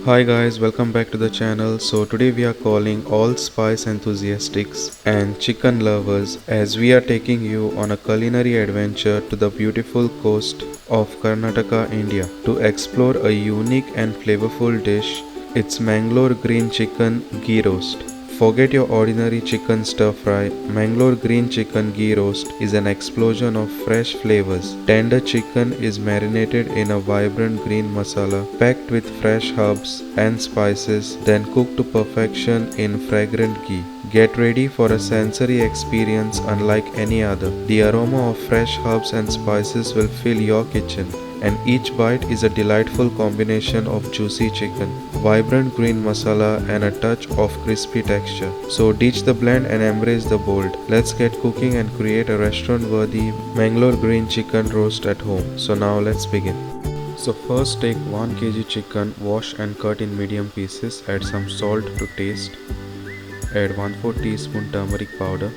Hi guys, welcome back to the channel. So today we are calling all spice enthusiasts and chicken lovers as we are taking you on a culinary adventure to the beautiful coast of Karnataka, India to explore a unique and flavorful dish. It's Mangalore green chicken ghee roast. Forget your ordinary chicken stir fry. Mangalore green chicken ghee roast is an explosion of fresh flavors. Tender chicken is marinated in a vibrant green masala packed with fresh herbs and spices, then cooked to perfection in fragrant ghee. Get ready for a sensory experience unlike any other. The aroma of fresh herbs and spices will fill your kitchen, and each bite is a delightful combination of juicy chicken, vibrant green masala, and a touch of crispy texture. So ditch the blend and embrace the bold. Let's get cooking and create a restaurant-worthy Mangalore green chicken roast at home. So now let's begin. So first take 1 kg chicken, wash and cut in medium pieces, add some salt to taste, add 1/4 teaspoon turmeric powder,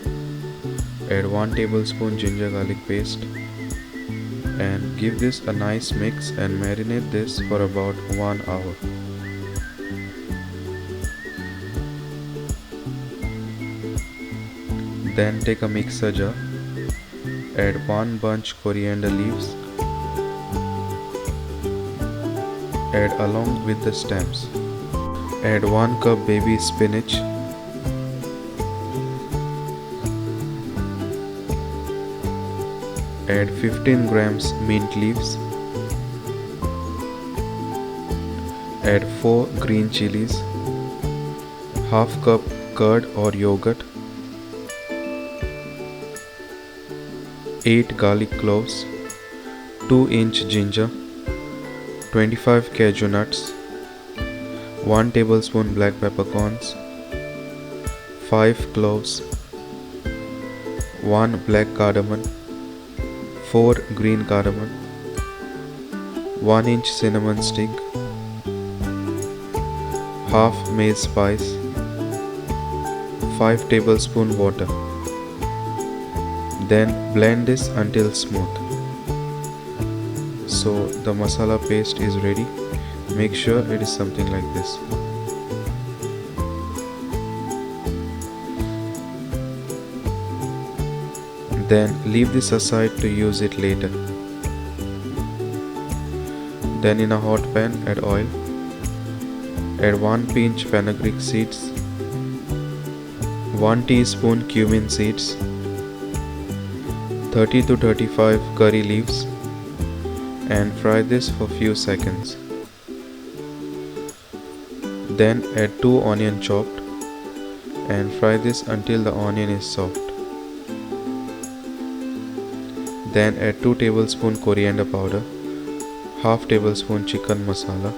add 1 tablespoon ginger garlic paste, and give this a nice mix and marinate this for about 1 hour. Then take a mixer jar, add 1 bunch coriander leaves, add along with the stems, add 1 cup baby spinach, add 15 grams mint leaves, add 4 green chilies, half cup curd or yogurt, 8 garlic cloves, 2-inch ginger, 25 cashew nuts, 1 tablespoon black peppercorns, 5 cloves, 1 black cardamom, 4 green cardamom, 1-inch cinnamon stick, half maize spice, 5 tablespoon water. Then blend this until smooth. So the masala paste is ready. Make sure it is something like this. Then leave this aside to use it later. Then in a hot pan add oil. Add 1 pinch fenugreek seeds, 1 teaspoon cumin seeds, 30 to 35 curry leaves, and fry this for few seconds. Then add 2 onion chopped and fry this until the onion is soft. Then add 2 tablespoon coriander powder, half tablespoon chicken masala,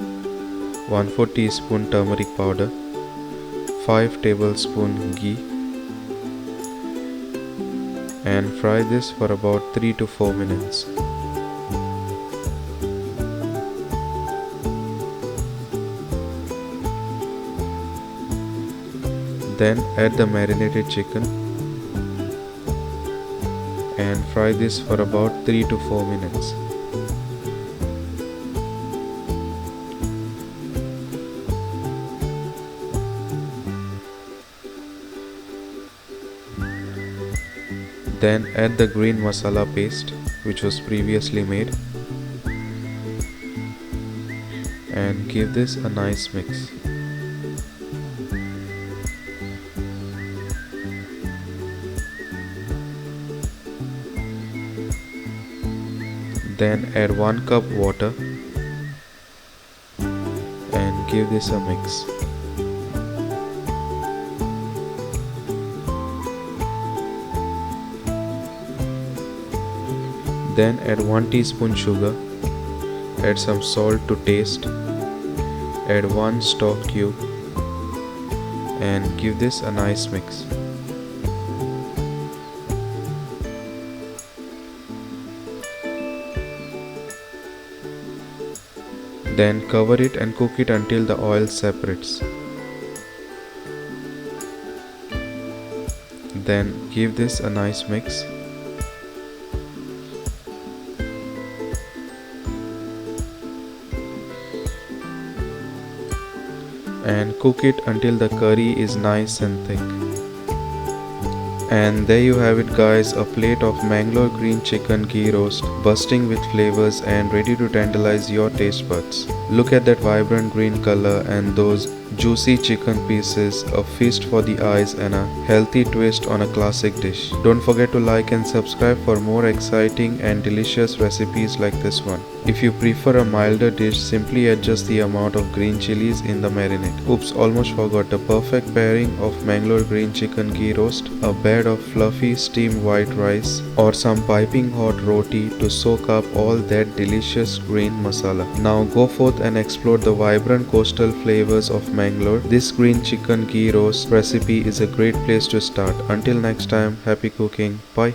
1/4 teaspoon turmeric powder, 5 tablespoon ghee, and fry this for about 3 to 4 minutes. Then add the marinated chicken and fry this for about 3 to 4 minutes. Then add the green masala paste which was previously made and give this a nice mix. Then add 1 cup water and give this a mix. Then add 1 teaspoon sugar, add some salt to taste, add 1 stock cube and give this a nice mix. Then cover it and cook it until the oil separates. Then give this a nice mix. and cook it until the curry is nice and thick. And there you have it guys, a plate of Mangalore green chicken ghee roast, bursting with flavors and ready to tantalize your taste buds. Look at that vibrant green color and those juicy chicken pieces, a feast for the eyes and a healthy twist on a classic dish. Don't forget to like and subscribe for more exciting and delicious recipes like this one. If you prefer a milder dish, simply adjust the amount of green chilies in the marinade. Oops, almost forgot, the perfect pairing of Mangalore green chicken ghee roast, a bed of fluffy steamed white rice, or some piping hot roti to soak up all that delicious green masala. Now go forth and explore the vibrant coastal flavors of Mangalore. This green chicken ghee roast recipe is a great place to start. Until next time, happy cooking. Bye.